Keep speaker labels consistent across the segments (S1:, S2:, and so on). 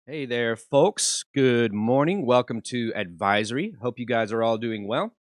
S1: Hey there, folks. Good morning. Welcome to Advisory. Hope you guys are all doing well.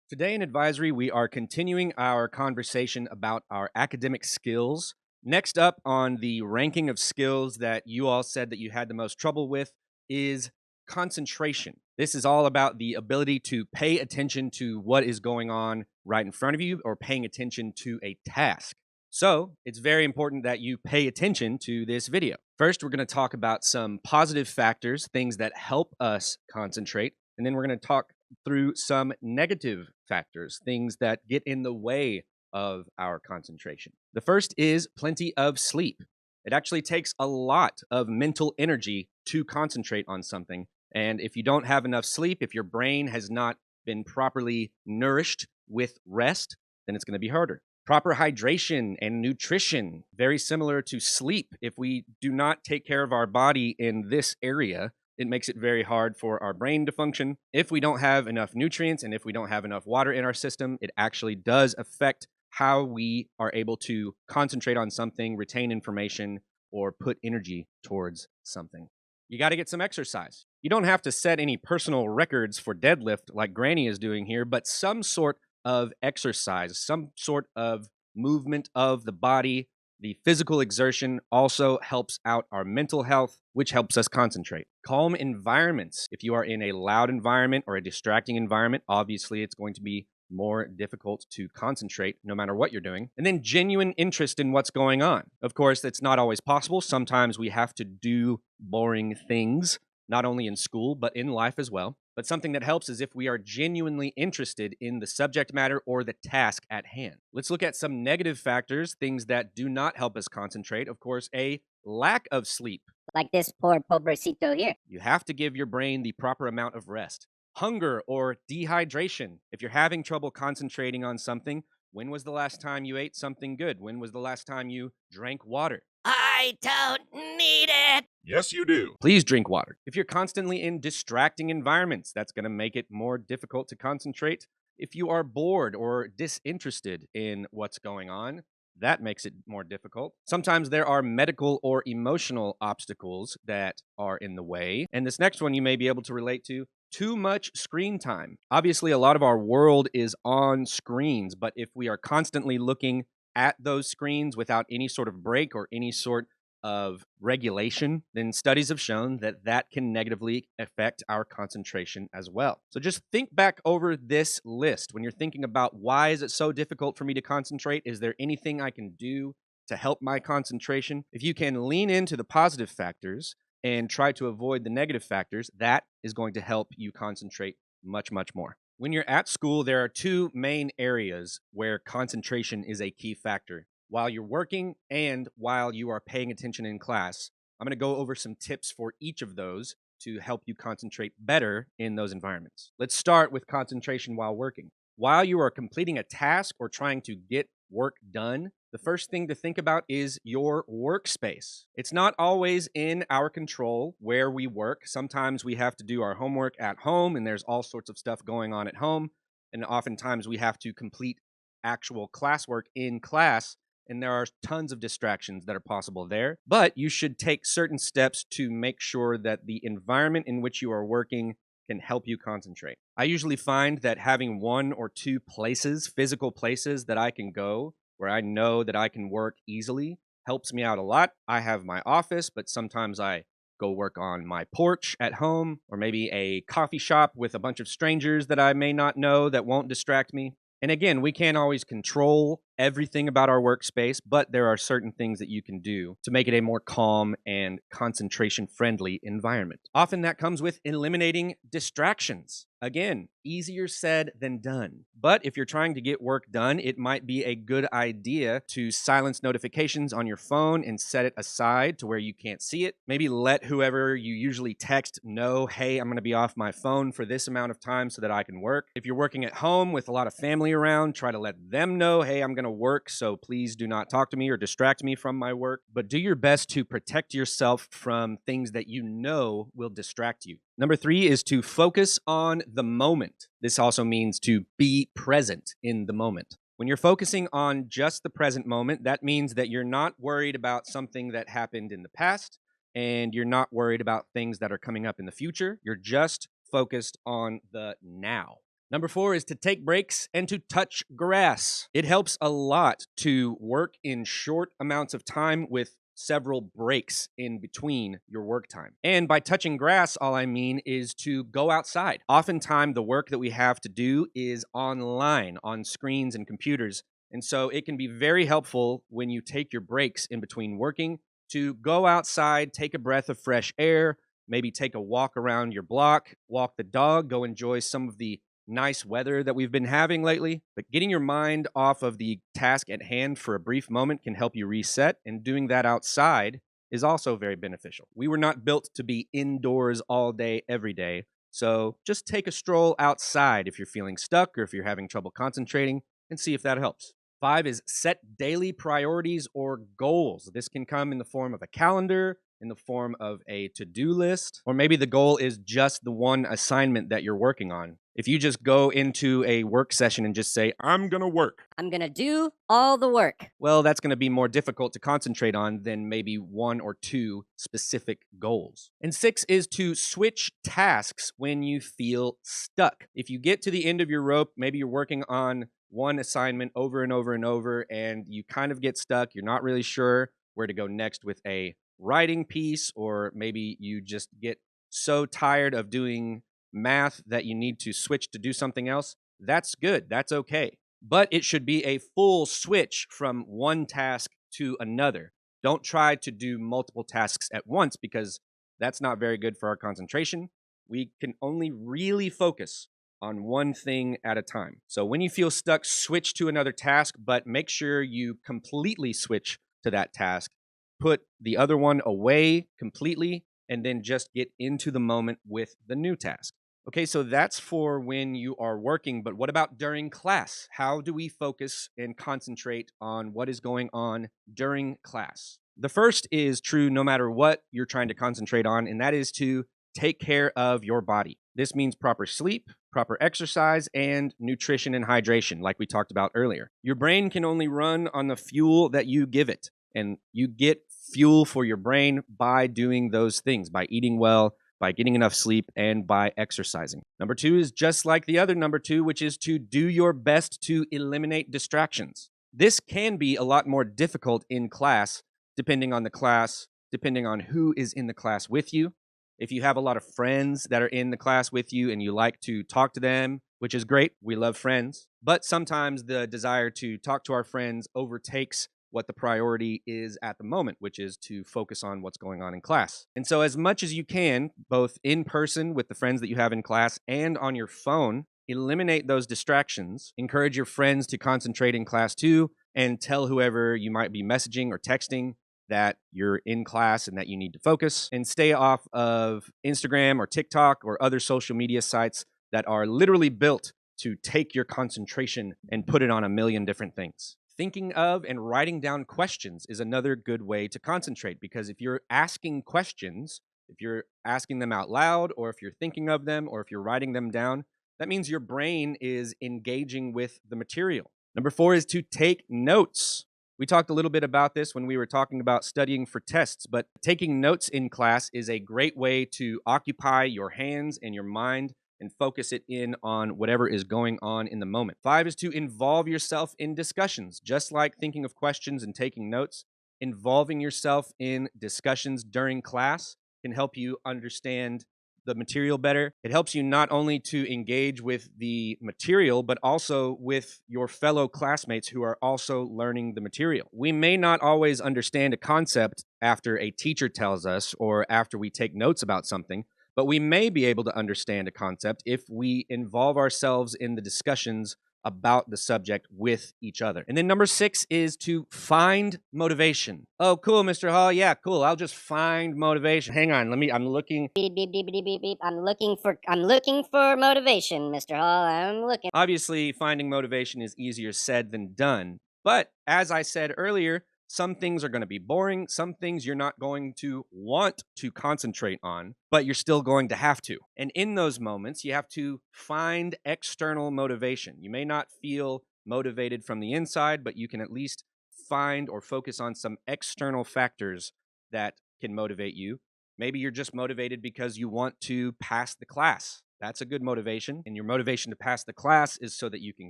S1: Today in Advisory, we are continuing our conversation about our academic skills. Next up on the ranking of skills that you all said that you had the most trouble with is concentration. This is all about the ability to pay attention to what is going on right in front of you or paying attention to a task. So it's very important that you pay attention to this video. First, we're going to talk about some positive factors, things that help us concentrate. And then we're going to talk through some negative factors, things that get in the way of our concentration. The first is plenty of sleep. It actually takes a lot of mental energy to concentrate on something. And if you don't have enough sleep, if your brain has not been properly nourished with rest, then it's going to be harder. Proper hydration and nutrition, very similar to sleep. If we do not take care of our body in this area, it makes it very hard for our brain to function. If we don't have enough nutrients and if we don't have enough water in our system, it actually does affect how we are able to concentrate on something, retain information, or put energy towards something. You got to get some exercise. You don't have to set any personal records for deadlift like Granny is doing here, but some sort of exercise, some sort of movement of the body. The physical exertion also helps out our mental health, which helps us concentrate. Calm environments. If you are in a loud environment or a distracting environment, obviously it's going to be more difficult to concentrate no matter what you're doing. And then genuine interest in what's going on. Of course, that's not always possible. Sometimes we have to do boring things, not only in school, but in life as well. But something that helps is if we are genuinely interested in the subject matter or the task at hand. Let's look at some negative factors, things that do not help us concentrate. Of course, a lack of sleep.
S2: Like this poor pobrecito here.
S1: You have to give your brain the proper amount of rest. Hunger or dehydration. If you're having trouble concentrating on something, when was the last time you ate something good? When was the last time you drank water?
S2: I don't need it.
S3: Yes, you do.
S1: Please drink water. If you're constantly in distracting environments, that's going to make it more difficult to concentrate. If you are bored or disinterested in what's going on, that makes it more difficult. Sometimes there are medical or emotional obstacles that are in the way. And this next one you may be able to relate to. Too much screen time. Obviously, a lot of our world is on screens, but if we are constantly looking at those screens without any sort of break or any sort of regulation, then studies have shown that that can negatively affect our concentration as well. So just think back over this list when you're thinking about why is it so difficult for me to concentrate? Is there anything I can do to help my concentration? If you can lean into the positive factors and try to avoid the negative factors, that is going to help you concentrate much, much more. When you're at school, there are two main areas where concentration is a key factor while you're working and while you are paying attention in class. I'm going to go over some tips for each of those to help you concentrate better in those environments. Let's start with concentration while working. While you are completing a task or trying to get work done, the first thing to think about is your workspace. It's not always in our control where we work. Sometimes we have to do our homework at home, and there's all sorts of stuff going on at home. And oftentimes we have to complete actual classwork in class, and there are tons of distractions that are possible there. But you should take certain steps to make sure that the environment in which you are working can help you concentrate. I usually find that having one or two places, physical places that I can go where I know that I can work easily helps me out a lot. I have my office, but sometimes I go work on my porch at home or maybe a coffee shop with a bunch of strangers that I may not know that won't distract me. And again, we can't always control everything about our workspace, but there are certain things that you can do to make it a more calm and concentration friendly environment. Often that comes with eliminating distractions. Again, easier said than done. But if you're trying to get work done, it might be a good idea to silence notifications on your phone and set it aside to where you can't see it. Maybe let whoever you usually text know, hey, I'm going to be off my phone for this amount of time so that I can work. If you're working at home with a lot of family around, try to let them know, hey, I'm going to work, so please do not talk to me or distract me from my work. But do your best to protect yourself from things that you know will distract you. Number 3 is to focus on the moment. This also means to be present in the moment. When you're focusing on just the present moment, that means that you're not worried about something that happened in the past and you're not worried about things that are coming up in the future. You're just focused on the now. Number 4 is to take breaks and to touch grass. It helps a lot to work in short amounts of time with several breaks in between your work time. And by touching grass, all I mean is to go outside. Oftentimes, the work that we have to do is online, on screens and computers. And so it can be very helpful when you take your breaks in between working to go outside, take a breath of fresh air, maybe take a walk around your block, walk the dog, go enjoy some of the nice weather that we've been having lately. But getting your mind off of the task at hand for a brief moment can help you reset, and doing that outside is also very beneficial. We were not built to be indoors all day, every day. So just take a stroll outside if you're feeling stuck or if you're having trouble concentrating, and see if that helps. 5 is set daily priorities or goals. This can come in the form of a calendar, in the form of a to-do list, or maybe the goal is just the one assignment that you're working on. If you just go into a work session and just say, I'm gonna work,
S2: I'm gonna do all the work.
S1: well, that's gonna be more difficult to concentrate on than maybe 1 or 2 specific goals. And 6 is to switch tasks when you feel stuck. If you get to the end of your rope, maybe you're working on one assignment over and over and over, and you kind of get stuck, you're not really sure where to go next with a writing piece, or maybe you just get so tired of doing math that you need to switch to do something else, that's good. That's okay. But it should be a full switch from one task to another. Don't try to do multiple tasks at once, because that's not very good for our concentration. We can only really focus on one thing at a time. So when you feel stuck, switch to another task, but make sure you completely switch to that task. Put the other one away completely, and then just get into the moment with the new task. Okay, so that's for when you are working, but what about during class? How do we focus and concentrate on what is going on during class? The first is true no matter what you're trying to concentrate on, and that is to take care of your body. This means proper sleep, proper exercise, and nutrition and hydration, like we talked about earlier. Your brain can only run on the fuel that you give it, and you get fuel for your brain by doing those things, by eating well, by getting enough sleep, and by exercising. Number 2 is just like the other number 2, which is to do your best to eliminate distractions. This can be a lot more difficult in class, depending on the class, depending on who is in the class with you. If you have a lot of friends that are in the class with you and you like to talk to them, which is great, we love friends, but sometimes the desire to talk to our friends overtakes what the priority is at the moment, which is to focus on what's going on in class. And so as much as you can, both in person with the friends that you have in class and on your phone, eliminate those distractions. Encourage your friends to concentrate in class too, and tell whoever you might be messaging or texting that you're in class and that you need to focus. And stay off of Instagram or TikTok or other social media sites that are literally built to take your concentration and put it on a million different things. Thinking of and writing down questions is another good way to concentrate, because if you're asking questions, if you're asking them out loud, or if you're thinking of them, or if you're writing them down, that means your brain is engaging with the material. Number 4 is to take notes. We talked a little bit about this when we were talking about studying for tests, but taking notes in class is a great way to occupy your hands and your mind and focus it in on whatever is going on in the moment. 5 is to involve yourself in discussions. Just like thinking of questions and taking notes, involving yourself in discussions during class can help you understand the material better. It helps you not only to engage with the material, but also with your fellow classmates who are also learning the material. We may not always understand a concept after a teacher tells us or after we take notes about something, but we may be able to understand a concept if we involve ourselves in the discussions about the subject with each other. And then number 6 is to find motivation. Oh, cool, Mr. Hall. Yeah, cool. I'll just find motivation. Hang on, I'm looking.
S2: Beep beep beep beep beep beep. I'm looking for motivation, Mr. Hall. I'm looking.
S1: Obviously, finding motivation is easier said than done. But as I said earlier, some things are going to be boring. Some things you're not going to want to concentrate on, but you're still going to have to. And in those moments, you have to find external motivation. You may not feel motivated from the inside, but you can at least find or focus on some external factors that can motivate you. Maybe you're just motivated because you want to pass the class. That's a good motivation. And your motivation to pass the class is so that you can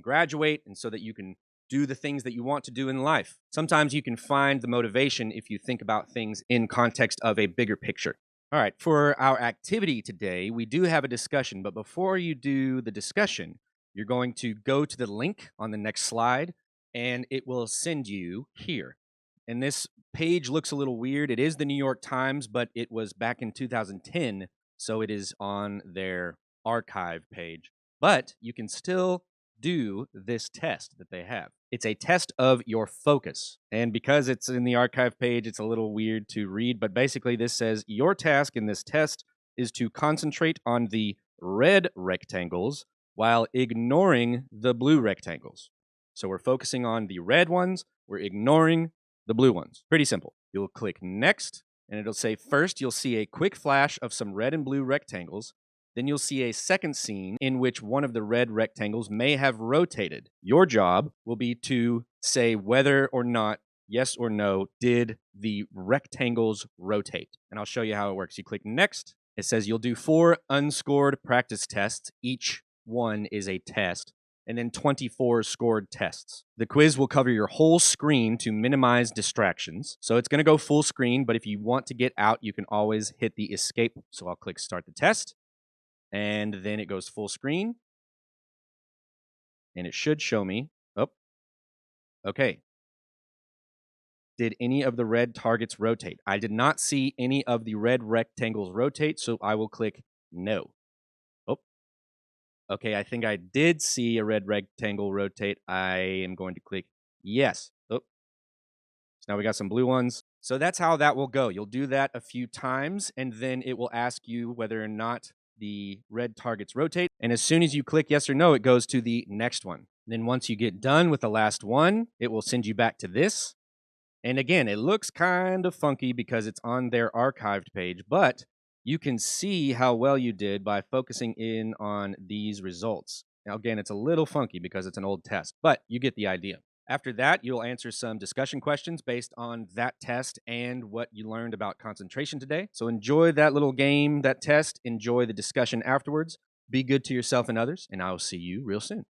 S1: graduate and so that you can do the things that you want to do in life. Sometimes you can find the motivation if you think about things in context of a bigger picture. All right, for our activity today, we do have a discussion, but before you do the discussion, you're going to go to the link on the next slide and it will send you here. And this page looks a little weird. It is the New York Times, but it was back in 2010, so it is on their archive page. But you can still do this test that they have. It's a test of your focus. And because it's in the archive page, it's a little weird to read, but basically this says your task in this test is to concentrate on the red rectangles while ignoring the blue rectangles. So we're focusing on the red ones, we're ignoring the blue ones. Pretty simple. You'll click next, and it'll say first you'll see a quick flash of some red and blue rectangles. Then you'll see a second scene in which one of the red rectangles may have rotated. Your job will be to say whether or not, yes or no, did the rectangles rotate? And I'll show you how it works. You click next. It says you'll do 4 unscored practice tests. Each one is a test, and then 24 scored tests. The quiz will cover your whole screen to minimize distractions. So it's going to go full screen, but if you want to get out, you can always hit the escape. So I'll click start the test, and then it goes full screen, and it should show me, oh, okay. Did any of the red targets rotate? I did not see any of the red rectangles rotate, so I will click no. Oh, okay, I think I did see a red rectangle rotate. I am going to click yes. Oh, so now we got some blue ones. So that's how that will go. You'll do that a few times, and then it will ask you whether or not the red targets rotate. And as soon as you click yes or no, it goes to the next one. Then once you get done with the last one, it will send you back to this. And again, it looks kind of funky because it's on their archived page, but you can see how well you did by focusing in on these results. Now, again, it's a little funky because it's an old test, but you get the idea. After that, you'll answer some discussion questions based on that test and what you learned about concentration today. So enjoy that little game, that test. Enjoy the discussion afterwards. Be good to yourself and others, and I will see you real soon.